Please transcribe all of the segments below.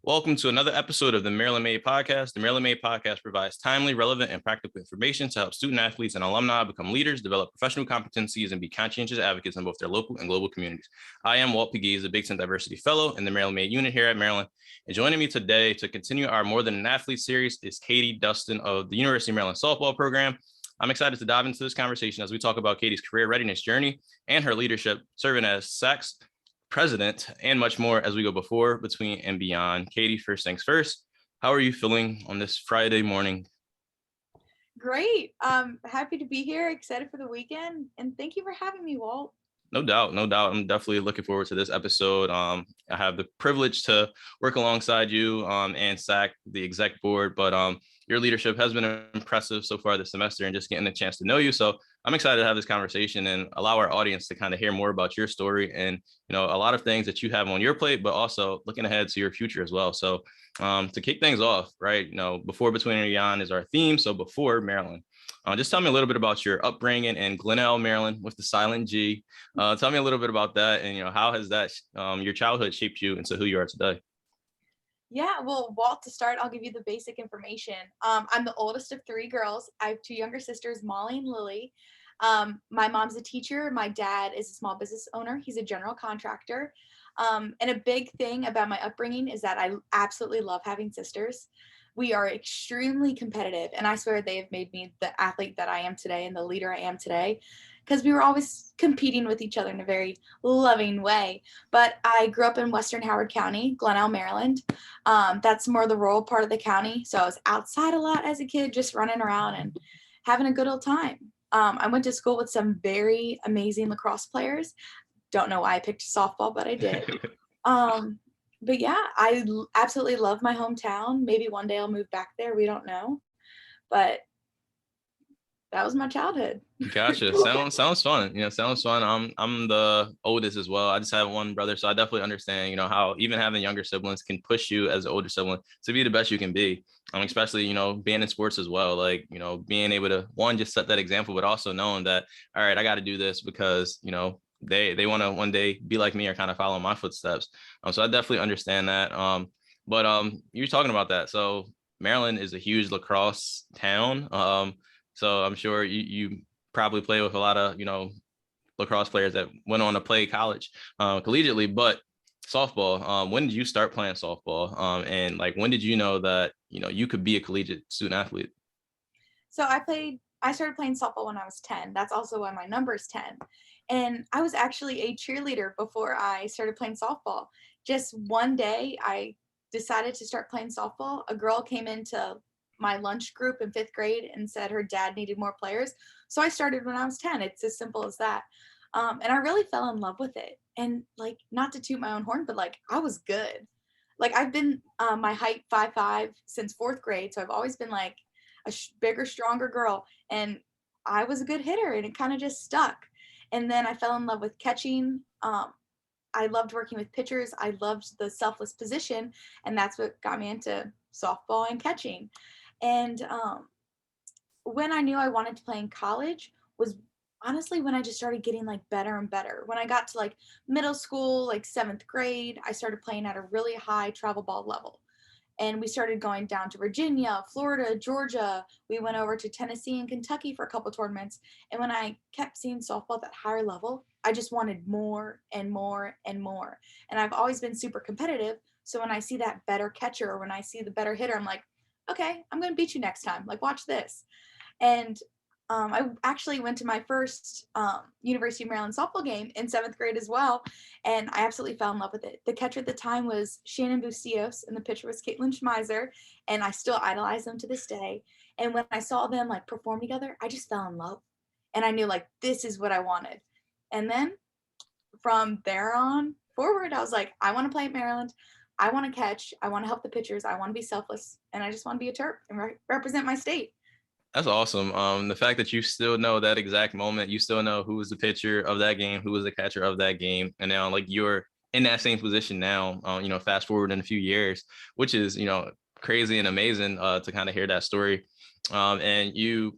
Welcome to another episode of the Maryland Made Podcast. The Maryland Made Podcast provides timely, relevant, and practical information to help student athletes and alumni become leaders, develop professional competencies, and be conscientious advocates in both their local and global communities. I am Walt Pegues, a Big Ten Diversity Fellow in the Maryland Made unit here at Maryland. And joining me today to continue our More Than an Athlete series is Katie Dustin of the University of Maryland softball program. I'm excited to dive into this conversation as we talk about Katie's career readiness journey and her leadership serving as SAAC President and much more as we go before, between, and beyond. Katie, first things first, how are you feeling on this Friday morning? Great. Happy to be here, excited for the weekend, and thank you for having me, Walt. No doubt. I'm definitely looking forward to this episode. I have the privilege to work alongside you and SAAC, the exec board, but your leadership has been impressive so far this semester and just getting a chance to know you. So I'm excited to have this conversation and allow our audience to kind of hear more about your story and, a lot of things that you have on your plate, but also looking ahead to your future as well. So to kick things off, right, before, between, and beyond is our theme. So before Maryland, just tell me a little bit about your upbringing in Glenelg, Maryland with the silent G. Tell me a little bit about that and, how has that your childhood shaped you into who you are today? Yeah, well, Walt, to start, I'll give you the basic information. I'm the oldest of three girls. I have two younger sisters, Molly and Lily. My mom's a teacher. My dad is a small business owner. He's a general contractor. And a big thing about my upbringing is that I absolutely love having sisters. We are extremely competitive, and I swear they have made me the athlete that I am today and the leader I am today, because we were always competing with each other in a very loving way. But I grew up in Western Howard County, Glenelg, Maryland. That's more the rural part of the county. So I was outside a lot as a kid, just running around and having a good old time. I went to school with some very amazing lacrosse players. Don't know why I picked softball, but I did. But yeah, I absolutely love my hometown. Maybe one day I'll move back there. We don't know. But that was my childhood. Gotcha. Sounds fun. Sounds fun. I'm the oldest as well. I just have one brother, so I definitely understand, how even having younger siblings can push you as an older sibling to be the best you can be. Especially, being in sports as well, like, being able to, one, just set that example, but also knowing that, all right, I got to do this because, they want to one day be like me or kind of follow my footsteps. So I definitely understand that. But you're talking about that. So Maryland is a huge lacrosse town. So I'm sure you probably play with a lot of, lacrosse players that went on to play college collegiately, but softball, when did you start playing softball? And like, when did you know that, you could be a collegiate student athlete? So I started playing softball when I was 10. That's also why my number is 10. And I was actually a cheerleader before I started playing softball. Just one day I decided to start playing softball. A girl came into my lunch group in 5th grade and said her dad needed more players. So I started when I was 10. It's as simple as that. And I really fell in love with it. And like, not to toot my own horn, but like, I was good. Like, I've been my height 5'5" since 4th grade. So I've always been like a bigger, stronger girl. And I was a good hitter, and it kind of just stuck. And then I fell in love with catching. I loved working with pitchers. I loved the selfless position. And that's what got me into softball and catching. And when I knew I wanted to play in college was honestly when I just started getting like better and better. When I got to like middle school, like 7th grade, I started playing at a really high travel ball level. And we started going down to Virginia, Florida, Georgia. We went over to Tennessee and Kentucky for a couple tournaments. And when I kept seeing softball at that higher level, I just wanted more and more and more. And I've always been super competitive. So when I see that better catcher or when I see the better hitter, I'm like, okay, I'm going to beat you next time. Like, watch this. And I actually went to my first University of Maryland softball game in 7th grade as well, and I absolutely fell in love with it. The catcher at the time was Shannon Bustillos, and the pitcher was Caitlin Schmeiser, and I still idolize them to this day. And when I saw them like perform together, I just fell in love, and I knew like this is what I wanted. And then from there on forward, I was like, I want to play at Maryland. I want to catch. I want to help the pitchers. I want to be selfless, and I just want to be a Terp and represent my state. That's awesome. The fact that you still know that exact moment, you still know who was the pitcher of that game, who was the catcher of that game, and now like you're in that same position now. Fast forward in a few years, which is crazy and amazing to kind of hear that story. And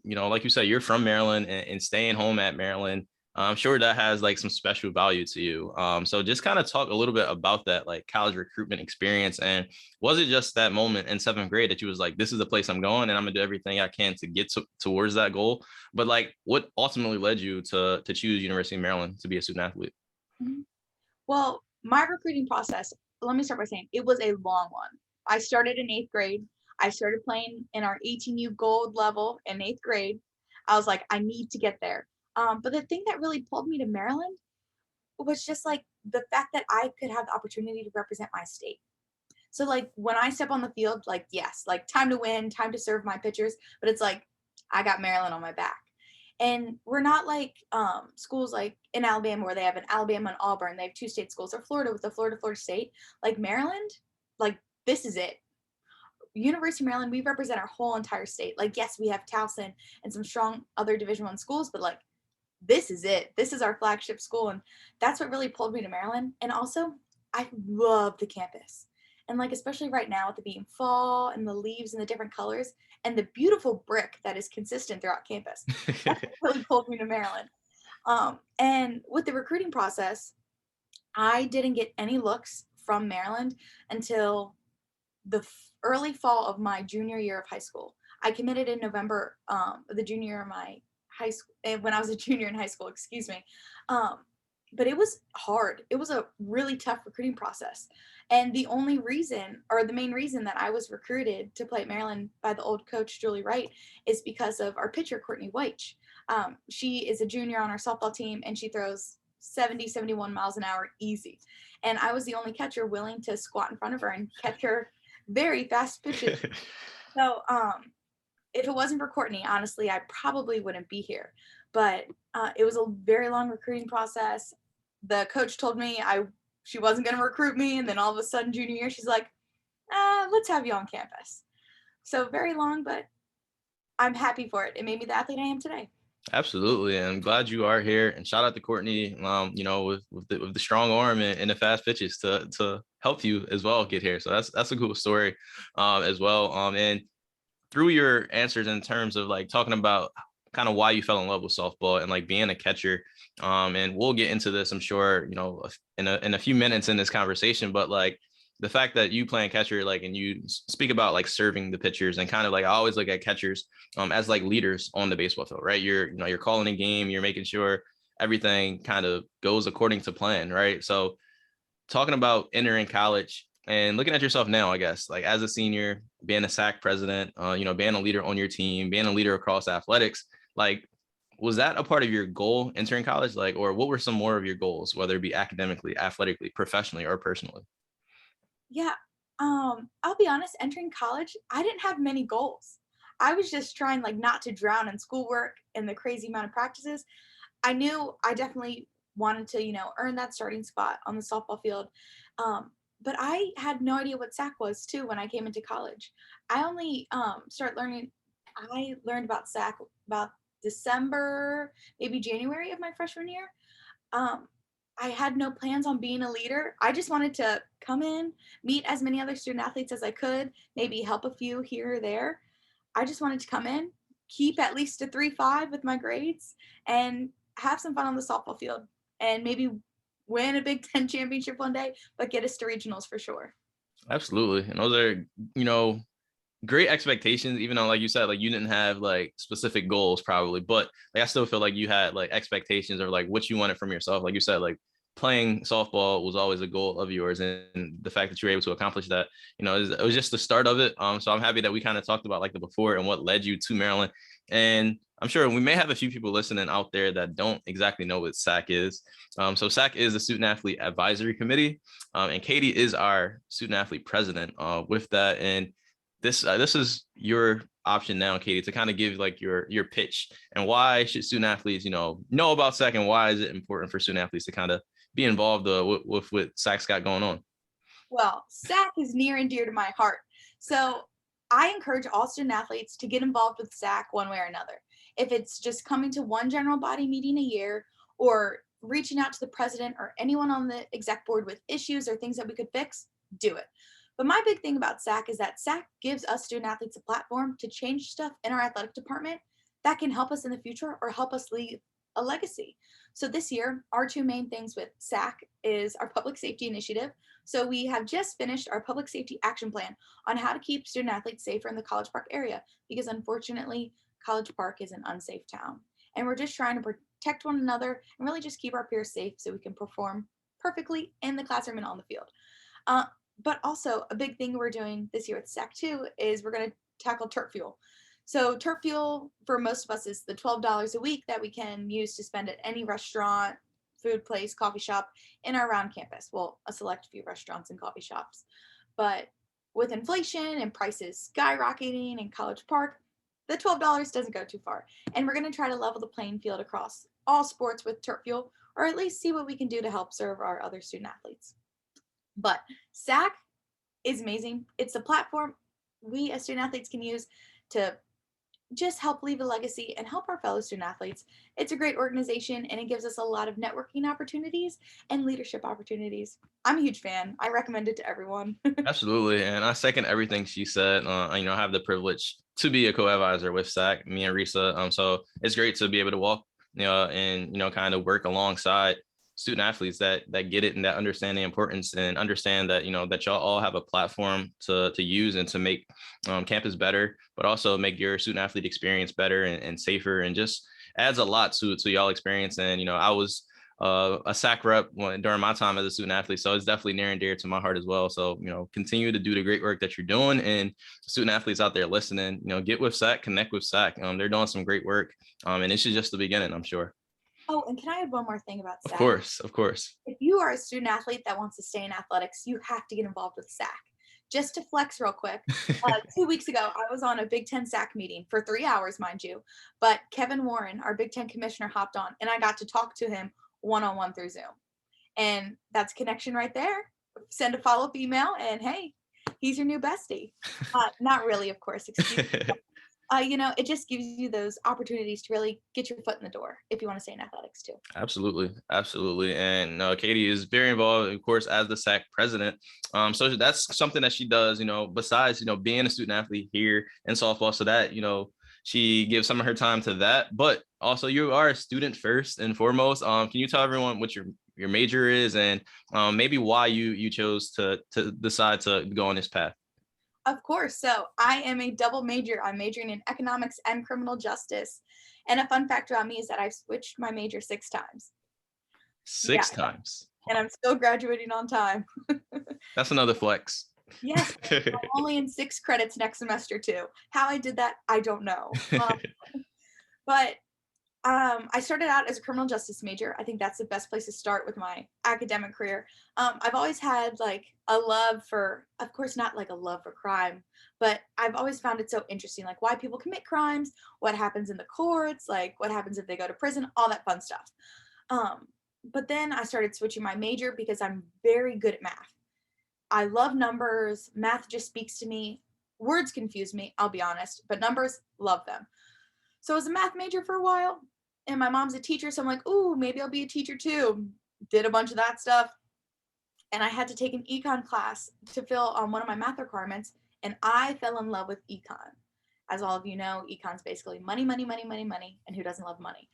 like you said, you're from Maryland and staying home at Maryland I'm sure that has like some special value to you. So just kind of talk a little bit about that like college recruitment experience. And was it just that moment in seventh grade that you was like, this is the place I'm going and I'm gonna do everything I can to get towards that goal? But like what ultimately led you to choose University of Maryland to be a student athlete? Mhm. Well, my recruiting process, let me start by saying it was a long one. I started in 8th grade. I started playing in our 18U gold level in 8th grade. I was like, I need to get there. But the thing that really pulled me to Maryland was just like the fact that I could have the opportunity to represent my state. So like when I step on the field, like yes, like time to win, time to serve my pitchers, but it's like I got Maryland on my back. And we're not like schools like in Alabama where they have an Alabama and Auburn. They have two state schools, or Florida with the Florida State. Like Maryland, like this is it. University of Maryland, we represent our whole entire state. Like yes, we have Towson and some strong other Division One schools, but like this is it. This is our flagship school, and that's what really pulled me to Maryland. And also, I love the campus, and like especially right now with it being fall and the leaves and the different colors and the beautiful brick that is consistent throughout campus. That's what really pulled me to Maryland. And with the recruiting process, I didn't get any looks from Maryland until the early fall of my junior year of high school. I committed in November, the junior year of my high school, when I was a junior in high school, excuse me. Um, but it was hard. It was a really tough recruiting process. And the only reason, or the main reason that I was recruited to play at Maryland by the old coach, Julie Wright, is because of our pitcher, Courtney White. She is a junior on our softball team and she throws 70, 71 miles an hour easy. And I was the only catcher willing to squat in front of her and catch her very fast pitches. So if it wasn't for Courtney, honestly, I probably wouldn't be here. But it was a very long recruiting process. The coach told me she wasn't going to recruit me, and then all of a sudden, junior year, she's like, "Let's have you on campus." So very long, but I'm happy for it. It made me the athlete I am today. Absolutely, and I'm glad you are here. And shout out to Courtney, with the strong arm and the fast pitches to help you as well get here. So that's a cool story, as well. And through your answers in terms of like talking about kind of why you fell in love with softball and like being a catcher, and we'll get into this, I'm sure, in a few minutes in this conversation, but like the fact that you playing catcher, like, and you speak about like serving the pitchers and kind of like I always look at catchers as like leaders on the baseball field, right? You're calling a game, you're making sure everything kind of goes according to plan, right? So talking about entering college and looking at yourself now, I guess, like as a senior, being a SAAC president, being a leader on your team, being a leader across athletics, like, was that a part of your goal entering college? Like, or what were some more of your goals, whether it be academically, athletically, professionally, or personally? Yeah. I'll be honest, entering college, I didn't have many goals. I was just trying like not to drown in schoolwork and the crazy amount of practices. I knew I definitely wanted to, earn that starting spot on the softball field. But I had no idea what SAAC was too when I came into college. I only started learning. I learned about SAAC about December, maybe January of my freshman year. Um, I had no plans on being a leader. I just wanted to come in, meet as many other student athletes as I could, maybe help a few here or there. I just wanted to come in, keep at least a 3.5 with my grades, and have some fun on the softball field, and maybe win a Big Ten championship one day, but get us to regionals for sure. Absolutely. And those are, great expectations, even though, like you said, like you didn't have like specific goals probably, but like I still feel like you had like expectations or like what you wanted from yourself. Like you said, like playing softball was always a goal of yours, and the fact that you were able to accomplish that, it was just the start of it. So I'm happy that we kind of talked about like the before and what led you to Maryland. And I'm sure we may have a few people listening out there that don't exactly know what SAAC is. So SAAC is the Student Athlete Advisory Committee, and Katie is our Student Athlete President with that. And this is your option now, Katie, to kind of give like your pitch and why should student athletes, know about SAAC, and why is it important for student athletes to kind of be involved with what SAAC's got going on? Well, SAAC is near and dear to my heart. So I encourage all student athletes to get involved with SAAC one way or another. If it's just coming to one general body meeting a year or reaching out to the president or anyone on the exec board with issues or things that we could fix, do it. But my big thing about SAAC is that SAAC gives us student athletes a platform to change stuff in our athletic department that can help us in the future or help us leave a legacy. So this year, our two main things with SAAC is our public safety initiative. So we have just finished our public safety action plan on how to keep student athletes safer in the College Park area, because unfortunately, College Park is an unsafe town. And we're just trying to protect one another and really just keep our peers safe so we can perform perfectly in the classroom and on the field. Uh, but also a big thing we're doing this year at SAC too is we're going to tackle turf fuel. So turf fuel for most of us is the $12 a week that we can use to spend at any restaurant, food place, coffee shop in or around campus. Well, a select few restaurants and coffee shops. But with inflation and prices skyrocketing in College Park, the $12 doesn't go too far. And we're going to try to level the playing field across all sports with turf fuel, or at least see what we can do to help serve our other student athletes. But SAC is amazing. It's a platform we as student athletes can use to just help leave a legacy and help our fellow student athletes. It's a great organization and it gives us a lot of networking opportunities and leadership opportunities. I'm a huge fan. I recommend it to everyone. Absolutely. And I second everything she said. I have the privilege to be a co-advisor with SAC, me and Risa. So it's great to be able to walk, and, kind of work alongside student athletes that get it and that understand the importance and understand that, that y'all all have a platform to use and to make campus better, but also make your student athlete experience better and safer, and just adds a lot to y'all experience. And, I was a SAC rep during my time as a student athlete. So it's definitely near and dear to my heart as well. So, continue to do the great work that you're doing, and student athletes out there listening, get with SAC, connect with SAC. They're doing some great work. And this is just the beginning, I'm sure. Oh, and can I add one more thing about SAC? Of course. If you are a student athlete that wants to stay in athletics, you have to get involved with SAC. Just to flex real quick, 2 weeks ago, I was on a Big Ten SAC meeting for 3 hours, mind you. But Kevin Warren, our Big Ten commissioner, hopped on, and I got to talk to him one-on-one through Zoom. And that's connection right there. Send a follow-up email, and hey, he's your new bestie. Not really, of course, excuse me. It just gives you those opportunities to really get your foot in the door if you want to stay in athletics too. Absolutely. And Katie is very involved, of course, as the SAAC president. So that's something that she does, besides, being a student athlete here in softball. So that, she gives some of her time to that, but also you are a student first and foremost. Can you tell everyone what your major is, and maybe why you chose to decide to go on this path? Of course. So I am a double major. I'm majoring in economics and criminal justice. And a fun fact about me is that I've switched my major 6 times. Six times. And I'm still graduating on time. That's another flex. Yes. I'm only in 6 credits next semester too. How I did that, I don't know. But I started out as a criminal justice major. I think that's the best place to start with my academic career. I've always had like a love for, of course, not like a love for crime, but I've always found it so interesting, like why people commit crimes, what happens in the courts, like what happens if they go to prison, all that fun stuff. But then I started switching my major because I'm very good at math. I love numbers. Math just speaks to me. Words confuse me, I'll be honest, but numbers, love them. So I was a math major for a while, and my mom's a teacher, so I'm like, ooh, maybe I'll be a teacher too. Did a bunch of that stuff, and I had to take an econ class to fill one of my math requirements, and I fell in love with econ. As all of you know, econ's basically money, money, money, money, money, and who doesn't love money?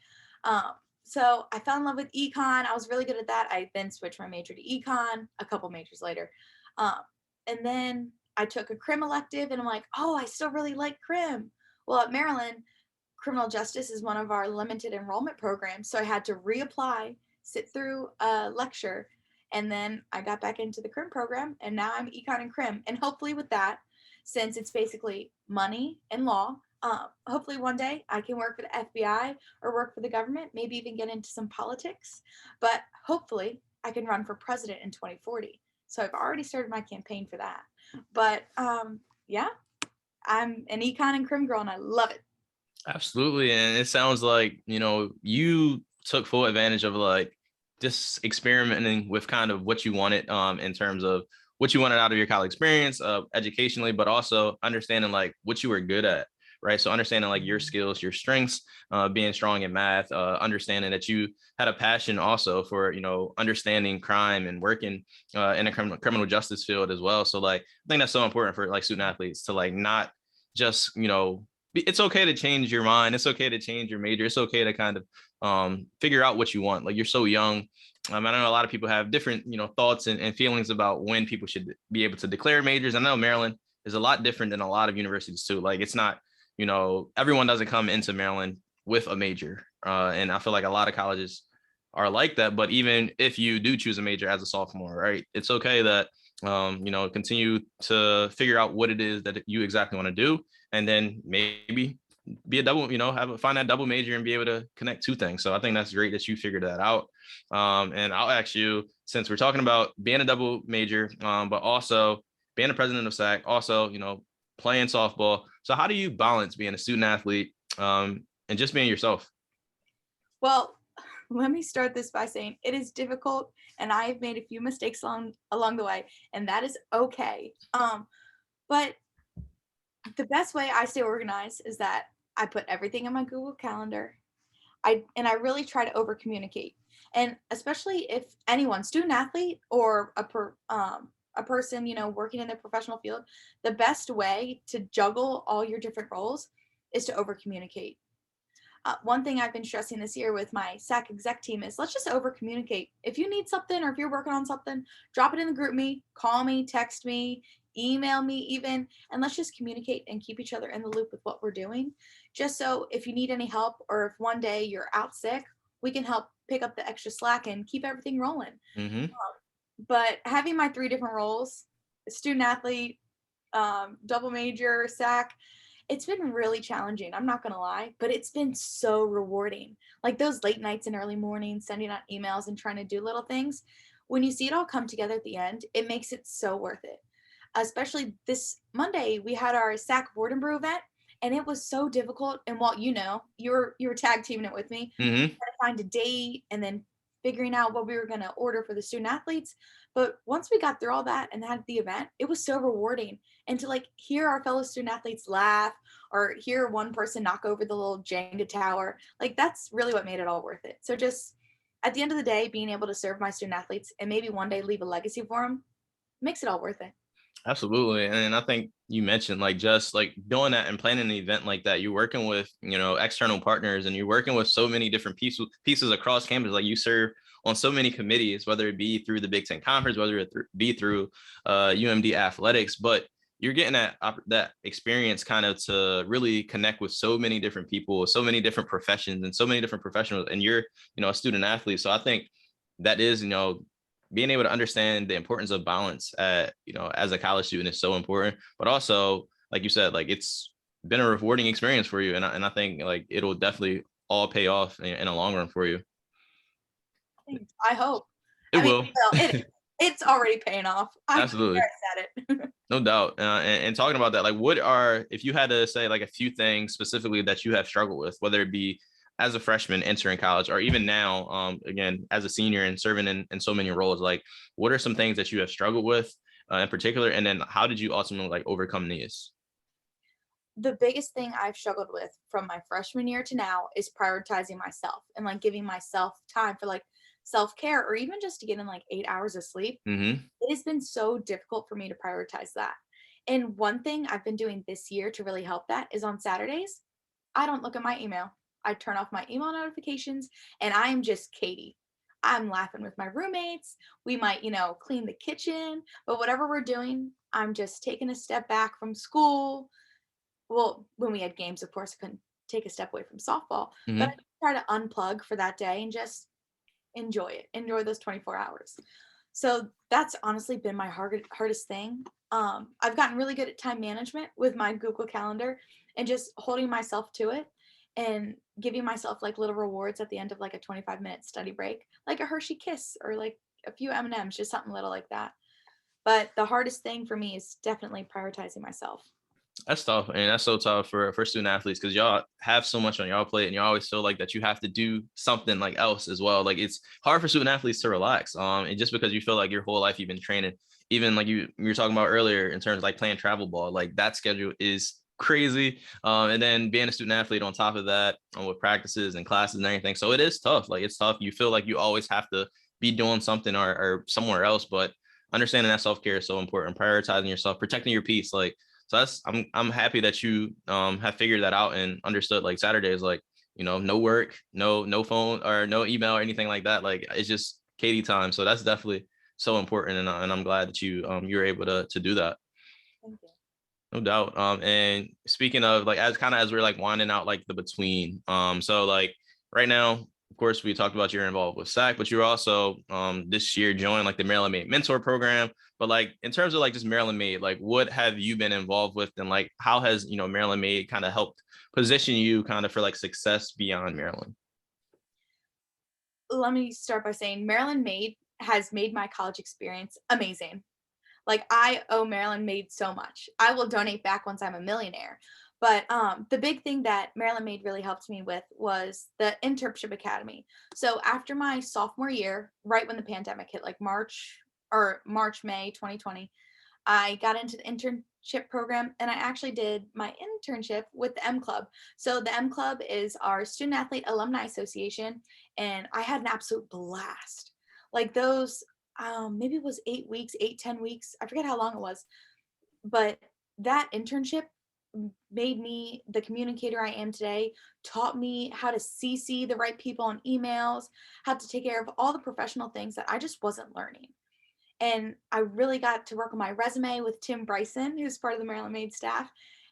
So I fell in love with econ. I was really good at that. I then switched my major to econ a couple majors later. And then I took a crim elective, and I'm like, oh, I still really like crim. Well, at Maryland, criminal justice is one of our limited enrollment programs. So I had to reapply, sit through a lecture, and then I got back into the crim program, and now I'm econ and crim. And hopefully with that, since it's basically money and law, hopefully one day I can work for the FBI or work for the government, maybe even get into some politics. But hopefully I can run for president in 2040. So I've already started my campaign for that. But yeah, I'm an econ and crim girl, and I love it. Absolutely. And it sounds like, you took full advantage of like just experimenting with kind of what you wanted in terms of what you wanted out of your college experience educationally, but also understanding like what you were good at, right? So understanding like your skills, your strengths, being strong in math, understanding that you had a passion also for, understanding crime and working in a criminal justice field as well. So like, I think that's so important for like student athletes to like not just, it's okay to change your mind. It's okay to change your major. It's okay to kind of figure out what you want. Like, you're so young. I know a lot of people have different, thoughts and feelings about when people should be able to declare majors. I know Maryland is a lot different than a lot of universities too. Like, it's not, everyone doesn't come into Maryland with a major. And I feel like a lot of colleges are like that. But even if you do choose a major as a sophomore, right, it's okay that, continue to figure out what it is that you exactly want to do. And then maybe be a double, find that double major and be able to connect two things. So I think that's great that you figured that out. And I'll ask you, since we're talking about being a double major, but also being a president of SAAC, also, playing softball. So how do you balance being a student athlete and just being yourself? Well, let me start this by saying it is difficult, and I've made a few mistakes along the way, and that is okay. But the best way I stay organized is that I put everything in my Google Calendar. I really try to over communicate, and especially if anyone, student athlete or a person, working in the professional field, the best way to juggle all your different roles is to over communicate. One thing I've been stressing this year with my SAAC exec team is let's just over communicate. If you need something or if you're working on something, drop it in the group me, call me, text me, email me even, and let's just communicate and keep each other in the loop with what we're doing. Just so if you need any help or if one day you're out sick, we can help pick up the extra slack and keep everything rolling. Mm-hmm. But having my 3 different roles, student athlete, double major, SAAC, it's been really challenging. I'm not going to lie, but it's been so rewarding. Like those late nights and early mornings, sending out emails and trying to do little things. When you see it all come together at the end, it makes it so worth it. Especially this Monday, we had our SAAC Board and Brew event, and it was so difficult. And Walt, you were tag teaming it with me. Mm-hmm. Trying to find a date and then figuring out what we were going to order for the student athletes. But once we got through all that and had the event, it was so rewarding. And to like hear our fellow student athletes laugh or hear one person knock over the little Jenga tower, like that's really what made it all worth it. So just at the end of the day, being able to serve my student athletes and maybe one day leave a legacy for them makes it all worth it. Absolutely. And I think you mentioned like just like doing that and planning an event like that, you're working with, external partners, and you're working with so many different pieces across campus. Like, you serve on so many committees, whether it be through the Big Ten Conference, whether it be through UMD athletics, but you're getting that experience kind of to really connect with so many different people, so many different professions and so many different professionals. And you're, a student athlete. So I think that is, being able to understand the importance of balance as a college student is so important. But also, like you said, like it's been a rewarding experience for you. And I think like it'll definitely all pay off in the long run for you. Thanks. I hope. It will. It's already paying off. Absolutely. I said it. No doubt. And talking about that, like if you had to say like a few things specifically that you have struggled with, whether it be as a freshman entering college or even now, again, as a senior and serving in so many roles, like what are some things that you have struggled with in particular? And then how did you ultimately like overcome these? The biggest thing I've struggled with from my freshman year to now is prioritizing myself and like giving myself time for like self-care or even just to get in like 8 hours of sleep. Mm-hmm. It has been so difficult for me to prioritize that. And one thing I've been doing this year to really help that is on Saturdays, I don't look at my email. I turn off my email notifications and I am just Katie. I'm laughing with my roommates. We might, clean the kitchen, but whatever we're doing, I'm just taking a step back from school. Well, when we had games, of course, I couldn't take a step away from softball, Mm-hmm. but I try to unplug for that day and just enjoy it, enjoy those 24 hours. So that's honestly been my hardest thing. I've gotten really good at time management with my Google Calendar and just holding myself to it and giving myself like little rewards at the end of like a 25-minute study break, like a Hershey Kiss or like a few M&Ms, just something little like that. But the hardest thing for me is definitely prioritizing myself. That's tough. And that's so tough for student athletes because y'all have so much on y'all plate and you always feel like that you have to do something like else as well. Like it's hard for student athletes to relax. And just because you feel like your whole life you've been training, even like you were talking about earlier in terms of like playing travel ball, like that schedule is crazy. And then being a student athlete on top of that with practices and classes and everything. So it is tough. Like it's tough. You feel like you always have to be doing something or somewhere else, but understanding that self-care is so important, prioritizing yourself, protecting your peace. Like, so I'm happy that you have figured that out and understood like Saturdays, like, no work, no phone or no email or anything like that. Like it's just Katie time. So that's definitely so important. And I'm glad that you're able to do that. Thank you. No doubt. And speaking of like, as we're like winding out like the between, so like right now, of course, we talked about you're involved with SAAC, but you're also this year joined like the Maryland Made Mentor Program. But like in terms of like just Maryland Made, like what have you been involved with, and like how has Maryland Made kind of helped position you kind of for like success beyond Maryland? Let me start by saying Maryland Made has made my college experience amazing. Like I owe Maryland Made so much. I will donate back once I'm a millionaire. But the big thing that Maryland Made really helped me with was the Internship Academy. So after my sophomore year, right when the pandemic hit, like May 2020, I got into the internship program and I actually did my internship with the M Club. So the M Club is our Student Athlete Alumni Association, and I had an absolute blast. Like those, maybe it was 8 weeks, 10 weeks. I forget how long it was, but that internship made me the communicator I am today, taught me how to CC the right people on emails, how to take care of all the professional things that I just wasn't learning. And I really got to work on my resume with Tim Bryson, who's part of the Maryland Made staff.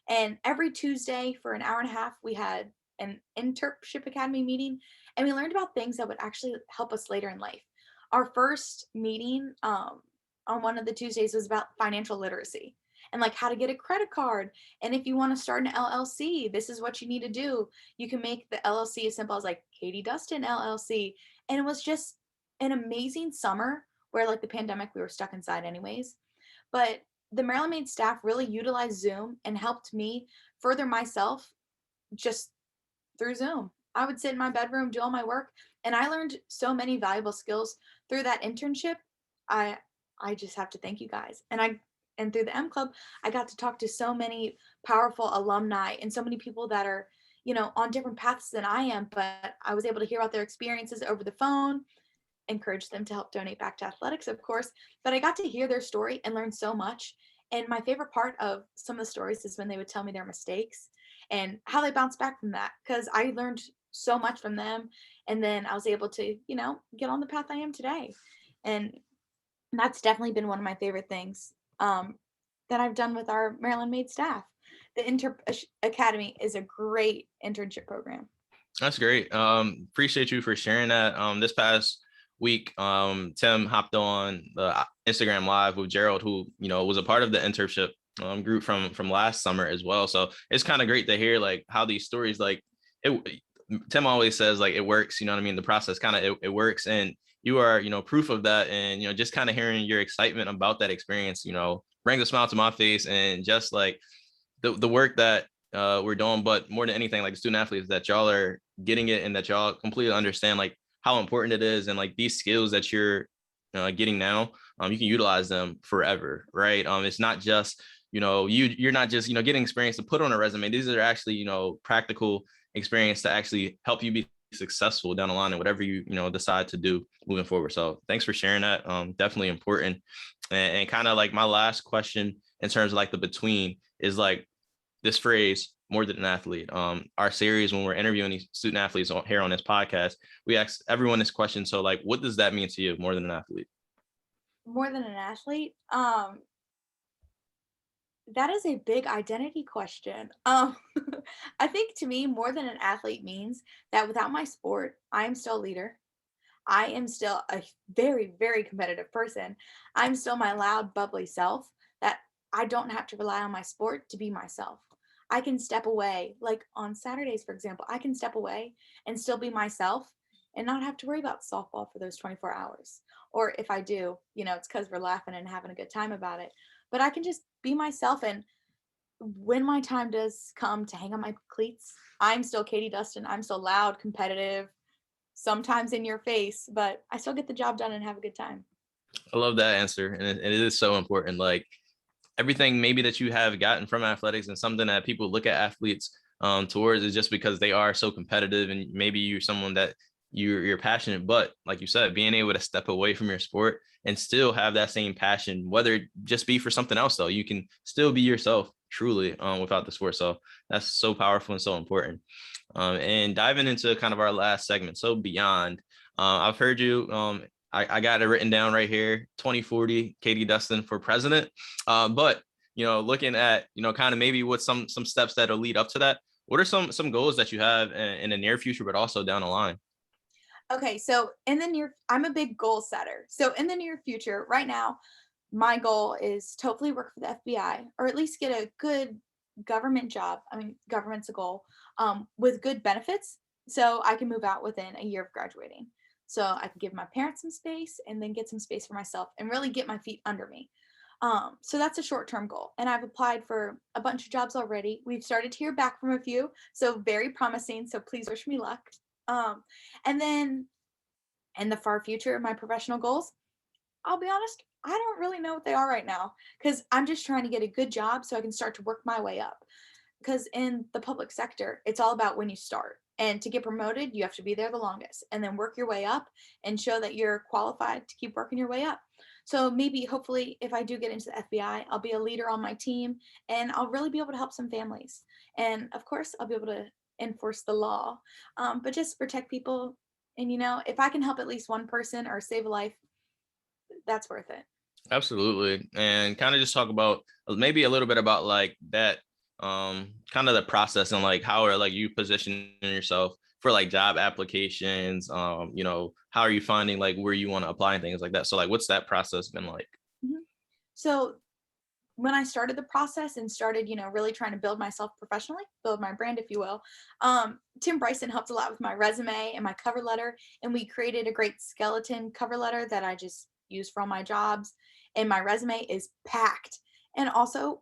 And every Tuesday for an hour and a half, we had an Internship Academy meeting, and we learned about things that would actually help us later in life. Our first meeting on one of the Tuesdays was about financial literacy and like how to get a credit card. And if you want to start an LLC, this is what you need to do. You can make the LLC as simple as like Katie Dustin LLC. And it was just an amazing summer where like the pandemic, we were stuck inside anyways. But the Maryland Made staff really utilized Zoom and helped me further myself just through Zoom. I would sit in my bedroom, do all my work, and I learned so many valuable skills through that internship. I I just have to thank you guys. And through the M Club, I got to talk to so many powerful alumni and so many people that are, on different paths than I am, but I was able to hear about their experiences over the phone, encourage them to help donate back to athletics, of course. But I got to hear their story and learn so much. And my favorite part of some of the stories is when they would tell me their mistakes and how they bounced back from that, because I learned so much from them. And then I was able to, get on the path I am today. And that's definitely been one of my favorite things that I've done with our Maryland Made staff. The Academy is a great internship program. That's great. Appreciate you for sharing that. This past week, Tim hopped on the Instagram Live with Gerald, who was a part of the internship group from last summer as well. So it's kind of great to hear like how these stories like it. Tim always says like it works. You know what I mean? The process kind of it works, and you are proof of that. And just kind of hearing your excitement about that experience, brings a smile to my face, and just like the work that we're doing, but more than anything, like the student athletes, that y'all are getting it and that y'all completely understand like how important it is, and like these skills that you're getting now, you can utilize them forever, right? It's not just you're not just getting experience to put on a resume. These are actually practical experience to actually help you be successful down the line and whatever you decide to do moving forward. So thanks for sharing that. Definitely important. And kind of like my last question in terms of like the between is like this phrase, more than an athlete. Our series, when we're interviewing these student athletes here on this podcast, we ask everyone this question. So like, what does that mean to you, more than an athlete? More than an athlete? That is a big identity question. I think to me, more than an athlete means that without my sport, I am still a leader. I am still a very, very competitive person. I'm still my loud, bubbly self, that I don't have to rely on my sport to be myself. I can step away, like on Saturdays, for example, I can step away and still be myself and not have to worry about softball for those 24 hours. Or if I do, it's because we're laughing and having a good time about it. But I can just be myself. And when my time does come to hang on my cleats, I'm still Katie Dustin. I'm still loud, competitive, sometimes in your face, but I still get the job done and have a good time. I love that answer. And it is so important. Like everything maybe that you have gotten from athletics, and something that people look at athletes towards, is just because they are so competitive, and maybe you're someone that you're passionate, but like you said, being able to step away from your sport and still have that same passion, whether it just be for something else, though, you can still be yourself truly without the sport. So that's so powerful and so important. And diving into kind of our last segment, so beyond, I've heard you. I got it written down right here: 2040, Katie Dustin for president. But looking at kind of maybe what some steps that'll lead up to that. What are some goals that you have in the near future, but also down the line? Okay, so I'm a big goal setter. So in the near future, right now, my goal is to hopefully work for the FBI or at least get a good government job. I mean, government's a goal, with good benefits. So I can move out within a year of graduating. So I can give my parents some space and then get some space for myself and really get my feet under me. So that's a short-term goal. And I've applied for a bunch of jobs already. We've started to hear back from a few. So very promising. So please wish me luck. Um, and then in the far future, my professional goals, I'll be honest, I don't really know what they are right now because I'm just trying to get a good job so I can start to work my way up. Because in the public sector, it's all about when you start. And to get promoted, you have to be there the longest and then work your way up and show that you're qualified to keep working your way up. So maybe, hopefully, if I do get into the FBI, I'll be a leader on my team and I'll really be able to help some families. And of course, I'll be able to enforce the law, but just protect people. And, if I can help at least one person or save a life, that's worth it. Absolutely. And kind of just talk about maybe a little bit about like that, kind of the process and like how are like you positioning yourself for like job applications. How are you finding like where you want to apply and things like that? So like what's that process been like? Mhm. So when I started the process and started, really trying to build myself professionally, build my brand, if you will, Tim Bryson helped a lot with my resume and my cover letter. And we created a great skeleton cover letter that I just use for all my jobs. And my resume is packed. And also,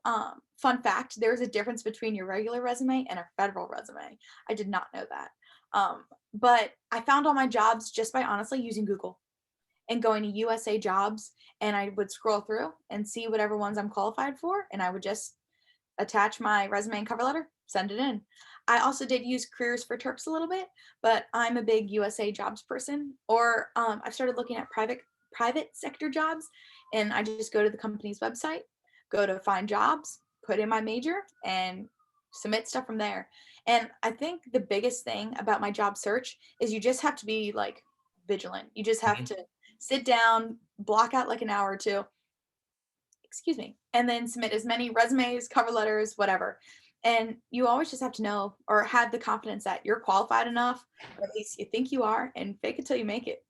fun fact, there's a difference between your regular resume and a federal resume. I did not know that. But I found all my jobs just by honestly using Google and going to USA Jobs, and I would scroll through and see whatever ones I'm qualified for, and I would just attach my resume and cover letter, send it in. I also did use Careers for Terps a little bit, but I'm a big USA Jobs person. Or I've started looking at private sector jobs, and I just go to the company's website, go to find jobs, put in my major, and submit stuff from there. And I think the biggest thing about my job search is you just have to be like vigilant. You just have to sit down, block out like an hour or two, excuse me, and then submit as many resumes, cover letters, whatever. And you always just have to know or have the confidence that you're qualified enough, or at least you think you are, and fake it till you make it.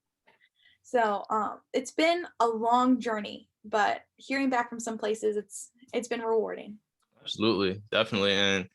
So it's been a long journey, but hearing back from some places, it's been rewarding. Absolutely, definitely. And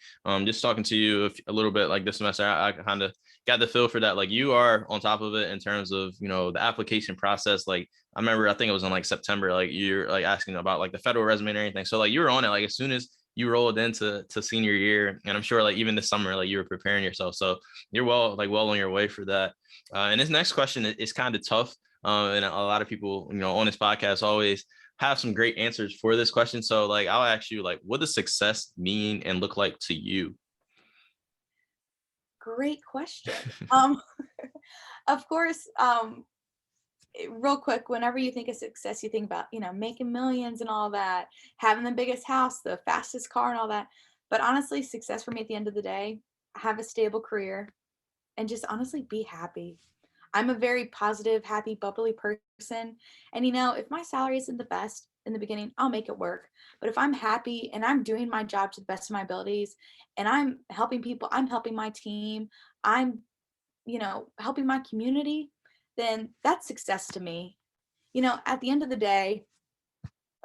just talking to you a little bit like this semester, I kind of got the feel for that. Like you are on top of it in terms of, the application process. Like I remember, I think it was in like September, like you're like asking about like the federal resume and everything. So like you were on it like as soon as you rolled into senior year. And I'm sure like even this summer, like you were preparing yourself. So you're well on your way for that. And this next question is kind of tough. And a lot of people, on this podcast always have some great answers for this question. So like, I'll ask you like, what does success mean and look like to you? Great question. Of course, real quick, whenever you think of success, you think about, making millions and all that, having the biggest house, the fastest car and all that. But honestly, success for me at the end of the day, have a stable career and just honestly be happy. I'm a very positive, happy, bubbly person. And if my salary isn't the best in the beginning, I'll make it work. But if I'm happy and I'm doing my job to the best of my abilities and I'm helping people, I'm helping my team, I'm, helping my community, then that's success to me. At the end of the day,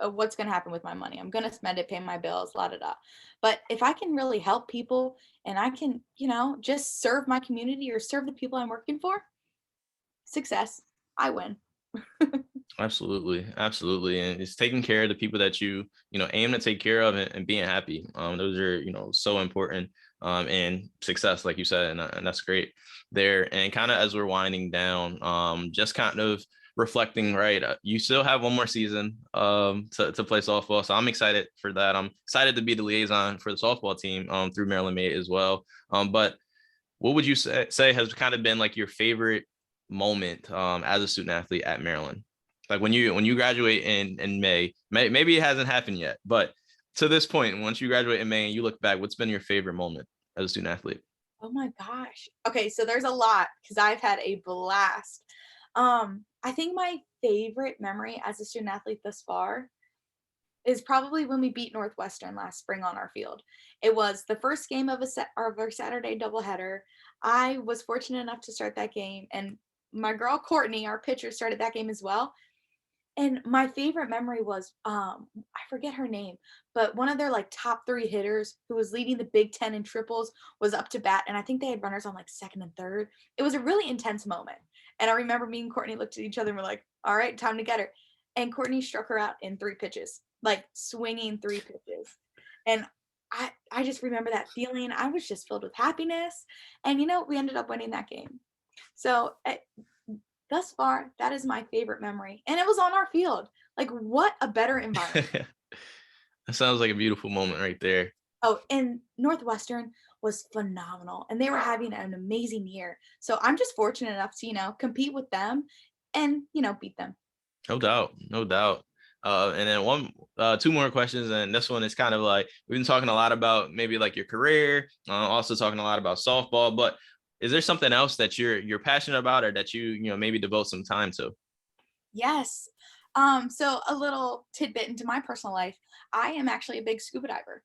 what's going to happen with my money? I'm going to spend it paying my bills, la da da. But if I can really help people and I can, just serve my community or serve the people I'm working for, success, I win. Absolutely. Absolutely. And it's taking care of the people that aim to take care of and being happy. Those are, so important. And success, like you said, and that's great there. And kind of as we're winding down, just kind of reflecting, right? You still have one more season to play softball. So I'm excited for that. I'm excited to be the liaison for the softball team through Maryland May as well. But what would you say has kind of been like your favorite moment as a student athlete at Maryland? Like when you graduate in May, maybe it hasn't happened yet, but to this point, once you graduate in May and you look back, what's been your favorite moment as a student athlete? Oh my gosh. Okay, so there's a lot because I've had a blast. I think my favorite memory as a student athlete thus far is probably when we beat Northwestern last spring on our field. It was the first game of our Saturday doubleheader. I was fortunate enough to start that game, and my girl Courtney, our pitcher, started that game as well. And my favorite memory was I forget her name, but one of their like top three hitters who was leading the Big Ten in triples was up to bat, and I think they had runners on like second and third. It was a really intense moment, and I remember me and Courtney looked at each other and were like, "All right, time to get her." And Courtney struck her out in 3 pitches, like swinging 3 pitches, and I just remember that feeling. I was just filled with happiness, and we ended up winning that game. So thus far, that is my favorite memory. And it was on our field. Like, what a better environment. That sounds like a beautiful moment right there. Oh, and Northwestern was phenomenal. And they were having an amazing year. So I'm just fortunate enough to, compete with them and, beat them. No doubt. No doubt. And then two more questions. And this one is kind of like, we've been talking a lot about maybe like your career, also talking a lot about softball, but is there something else that you're passionate about or that you maybe devote some time to? Yes. So a little tidbit into my personal life. I am actually a big scuba diver.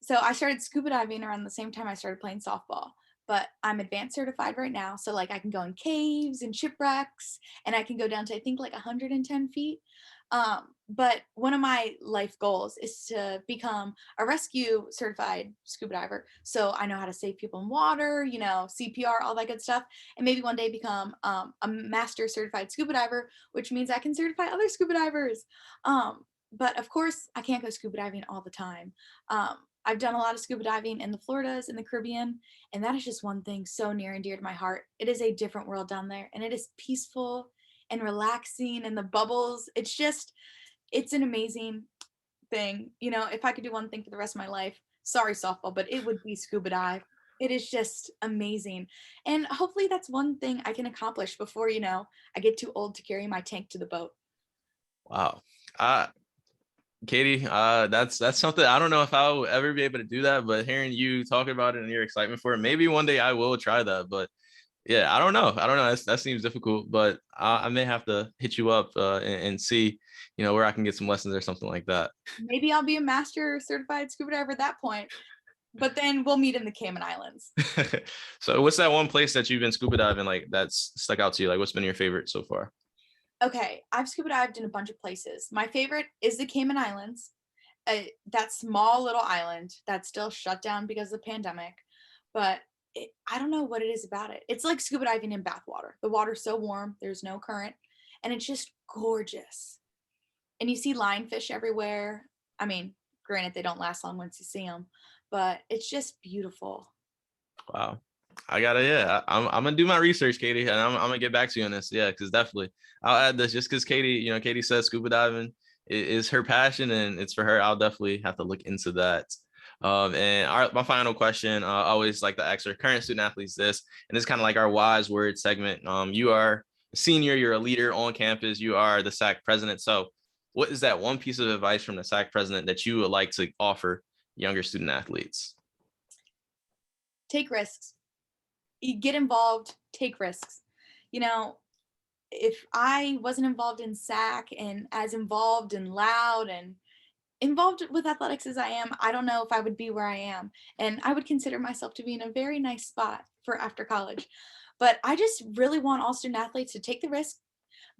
So I started scuba diving around the same time I started playing softball. But I'm advanced certified right now. So like I can go in caves and shipwrecks, and I can go down to I think like 110 feet. But one of my life goals is to become a rescue certified scuba diver. So I know how to save people in water, CPR, all that good stuff. And maybe one day become a master certified scuba diver, which means I can certify other scuba divers. But of course, I can't go scuba diving all the time. I've done a lot of scuba diving in the Floridas, in the Caribbean, and that is just one thing so near and dear to my heart. It is a different world down there, and it is peaceful and relaxing, and the bubbles. It's an amazing thing. If I could do one thing for the rest of my life, sorry, softball, but it would be scuba dive. It is just amazing. And hopefully that's one thing I can accomplish before, I get too old to carry my tank to the boat. Wow. Katie, that's something I don't know if I'll ever be able to do that, but hearing you talk about it and your excitement for it, maybe one day I will try that. But yeah, I don't know. That seems difficult, but I may have to hit you up and see, where I can get some lessons or something like that. Maybe I'll be a master certified scuba diver at that point, but then we'll meet in the Cayman Islands. So what's that one place that you've been scuba diving like that's stuck out to you? Like what's been your favorite so far? Okay, I've scuba dived in a bunch of places. My favorite is the Cayman Islands. That small little island that's still shut down because of the pandemic, but I don't know what it is about it. It's like scuba diving in bathwater. The water's so warm, there's no current, and it's just gorgeous. And you see lionfish everywhere. I mean, granted, they don't last long once you see them, but it's just beautiful. Wow. I'm gonna do my research, Katie, and I'm gonna get back to you on this. Yeah, because definitely I'll add this just because Katie says scuba diving is her passion and it's for her. I'll definitely have to look into that. And my final question, I always like to ask our current student athletes this, and it's kind of like our wise word segment. You are a senior, you're a leader on campus, you are the SAAC president. So what is that one piece of advice from the SAAC president that you would like to offer younger student athletes? Take risks. You get involved, take risks. If I wasn't involved in SAAC and as involved and loud and involved with athletics as I am, I don't know if I would be where I am. And I would consider myself to be in a very nice spot for after college. But I just really want all student athletes to take the risk,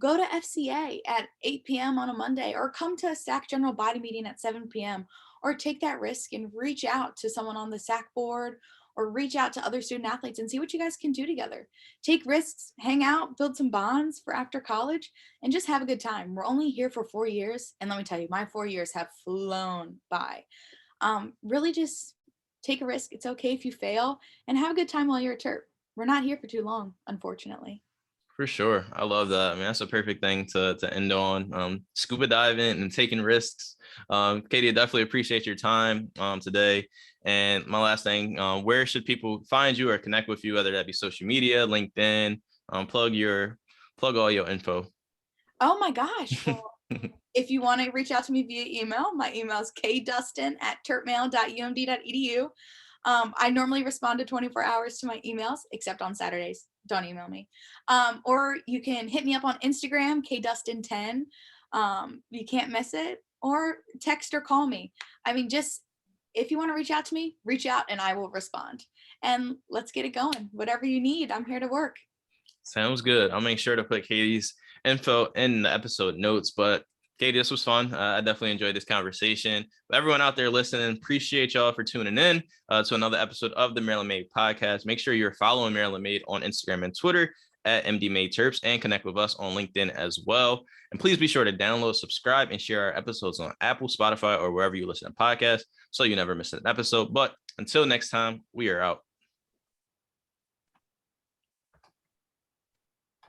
go to FCA at 8 p.m. on a Monday, or come to a SAAC general body meeting at 7 p.m., or take that risk and reach out to someone on the SAAC board or reach out to other student athletes and see what you guys can do together. Take risks, hang out, build some bonds for after college, and just have a good time. We're only here for 4 years. And let me tell you, my 4 years have flown by. Really just take a risk. It's okay if you fail, and have a good time while you're a Terp. We're not here for too long, unfortunately. For sure. I love that. I mean, that's a perfect thing to end on. Scuba diving and taking risks. Katie, I definitely appreciate your time today. And my last thing, where should people find you or connect with you, whether that be social media, LinkedIn, plug all your info? Oh my gosh. Well, if you want to reach out to me via email, my email is kdustin@terpmail.umd.edu. I normally respond to 24 hours to my emails, except on Saturdays. Don't email me. Or you can hit me up on Instagram, kdustin10. You can't miss it. Or text or call me. I mean, just if you want to reach out to me, reach out and I will respond. And let's get it going. Whatever you need, I'm here to work. Sounds good. I'll make sure to put Katie's info in the episode notes. But Katie, this was fun. I definitely enjoyed this conversation. But everyone out there listening, appreciate y'all for tuning in to another episode of the Maryland Made podcast. Make sure you're following Maryland Made on Instagram and Twitter at MD Made Terps, and connect with us on LinkedIn as well. And please be sure to download, subscribe, and share our episodes on Apple, Spotify, or wherever you listen to podcasts so you never miss an episode. But until next time, we are out.